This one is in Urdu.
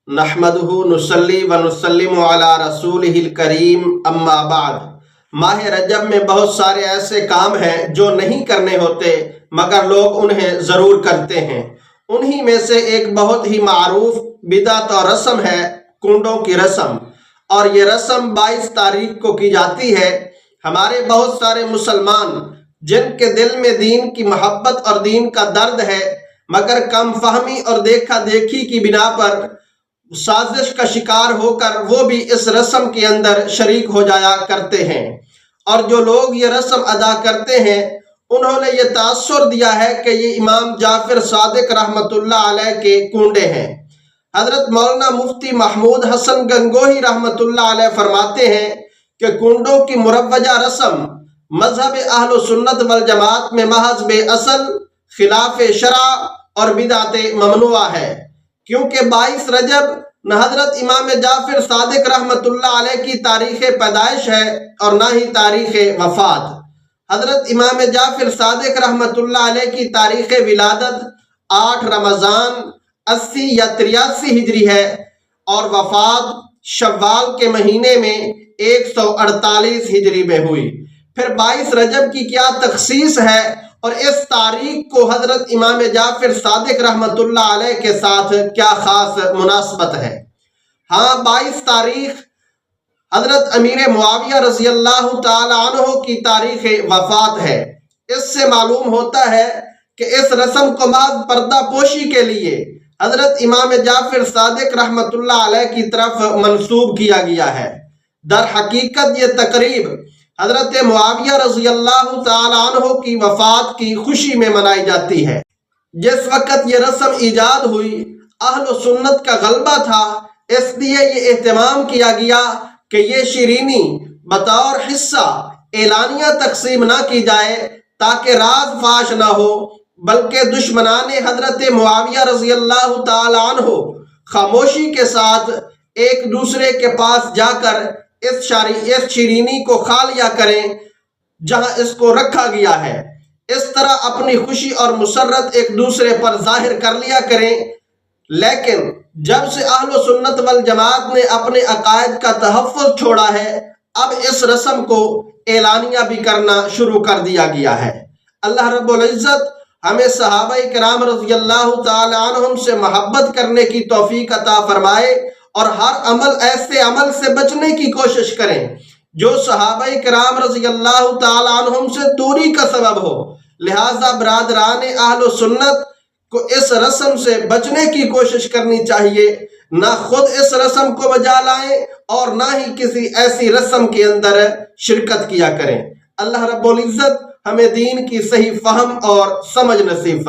نحمدہ نصلی و نسلم علی رسولہ الکریم اما بعد۔ ماہ رجب میں بہت سارے ایسے کام ہیں جو نہیں کرنے ہوتے مگر لوگ انہیں ضرور کرتے ہیں۔ انہی میں سے ایک بہت ہی معروف بدعت اور رسم ہے کنڈوں کی رسم، اور یہ رسم 22 تاریخ کو کی جاتی ہے۔ ہمارے بہت سارے مسلمان جن کے دل میں دین کی محبت اور دین کا درد ہے مگر کم فہمی اور دیکھا دیکھی کی بنا پر سازش کا شکار ہو کر وہ بھی اس رسم کے اندر شریک ہو جایا کرتے ہیں، اور جو لوگ یہ رسم ادا کرتے ہیں انہوں نے یہ تاثر دیا ہے کہ یہ امام جعفر صادق رحمۃ اللہ علیہ کے کنڈے ہیں۔ حضرت مولانا مفتی محمود حسن گنگوہی رحمۃ اللہ علیہ فرماتے ہیں کہ کنڈوں کی مروجہ رسم مذہب اہل سنت والجماعت میں محض بے اصل، خلاف شرع اور بدعت ممنوعہ ہے، کیونکہ 22 رجب نہ حضرت امام جعفر صادق رحمۃ اللہ علیہ کی تاریخ پیدائش ہے اور نہ ہی تاریخ وفات۔ حضرت امام جعفر صادق رحمۃ اللہ علیہ کی تاریخ ولادت 8 رمضان 80 یا 83 ہجری ہے، اور وفات شوال کے مہینے میں 148 ہجری میں ہوئی۔ پھر 22 رجب کی کیا تخصیص ہے اور اس تاریخ کو حضرت امام جعفر صادق رحمۃ اللہ علیہ کے ساتھ کیا خاص مناسبت ہے؟ ہاں، 22 تاریخ حضرت امیر معاویہ رضی اللہ تعالی عنہ کی تاریخ وفات ہے۔ اس سے معلوم ہوتا ہے کہ اس رسم کو محض پردہ پوشی کے لیے حضرت امام جعفر صادق رحمۃ اللہ علیہ کی طرف منسوب کیا گیا ہے۔ در حقیقت یہ تقریب حضرت معاویہ رضی اللہ تعالی عنہ کی وفات کی خوشی میں منائی جاتی ہے۔ جس وقت یہ رسم ایجاد ہوئی اہل سنت کا غلبہ تھا، اس لیے یہ اہتمام کیا گیا کہ یہ شیرینی بطور حصہ اعلانیہ تقسیم نہ کی جائے تاکہ راز فاش نہ ہو، بلکہ دشمنان حضرت معاویہ رضی اللہ تعالی عنہ خاموشی کے ساتھ ایک دوسرے کے پاس جا کر اس شیرینی کو کھا لیا کریں جہاں اس کو رکھا گیا ہے۔ اس طرح اپنی خوشی اور مسرت ایک دوسرے پر ظاہر کر لیا کریں۔ لیکن جب سے اہل سنت والجماعت نے اپنے عقائد کا تحفظ چھوڑا ہے، اب اس رسم کو اعلانیہ بھی کرنا شروع کر دیا گیا ہے۔ اللہ رب العزت ہمیں صحابہ کرام رضی اللہ تعالی عنہم سے محبت کرنے کی توفیق عطا فرمائے، اور ہر عمل ایسے عمل سے بچنے کی کوشش کریں جو صحابہ کرام رضی اللہ تعالی عنہم سے دوری کا سبب ہو۔ لہٰذا برادران اہل سنت کو اس رسم سے بچنے کی کوشش کرنی چاہیے، نہ خود اس رسم کو بجا لائیں اور نہ ہی کسی ایسی رسم کے اندر شرکت کیا کریں۔ اللہ رب العزت ہمیں دین کی صحیح فہم اور سمجھ نصیب فرمائے۔